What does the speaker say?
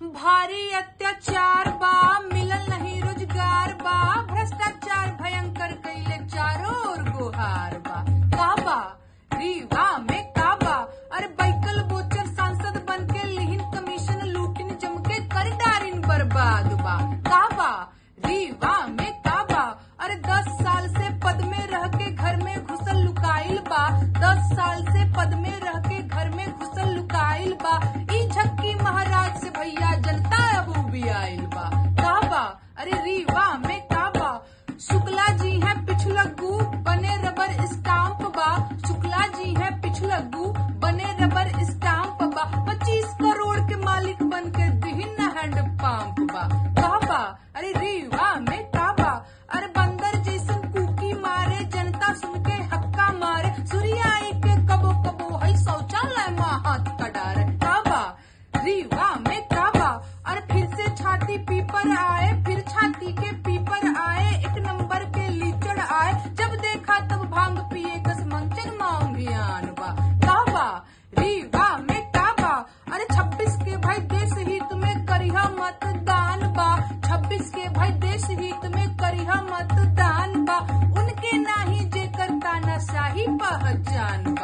भारी अत्याचार बा, मिलल नहीं रोजगार बा, भ्रष्टाचार भयंकर कैले चारों ओर गुहार बा। काबा रीवा में काबा, अरे बैकल बोचर सांसद बन के लिहिन कमीशन लूटिन जम के कर डारिन बर्बाद बा। काबा रीवा में काबा, अरे 10 साल से पद में रह के घर में घुसल लुकाइल बा। 10 साल से पद में रह के घर में घुसल लुकाइल बा। ई झक्की महाराज से भैया जनता अब भी आइल बा। काबा अरे रीवा में काबा, शुक्ला जी है पिछलग्गू बने रबर स्टाम्प बा। शुक्ला जी है पिछलग्गू बने रबर स्टाम्प बा। 25 करोड़ के मालिक बन के दिहिन हैंड पंप बा। काबा अरे रीवा में काबा, अरे बंदर जैसन कुकी मारे जनता सुन के हक्का मारे। सूर्याई के कबो कबो है शौचालय में हाथ कडारे। काबा रीवा में काबा, अरे फिर से छाती पीपर आए, फिर छाती के पीपर आए। 1 नंबर के लीचड़ आए, जब देखा तब भांग पिए कस मंचन मांगियान बा। काबा रीवा में काबा, अरे 26 के भाई देश हित में करिहा मतदान बा। 26 के भाई देश हित में करिहा मतदान बा। उनके नाही जेकर तानाशाही पहचान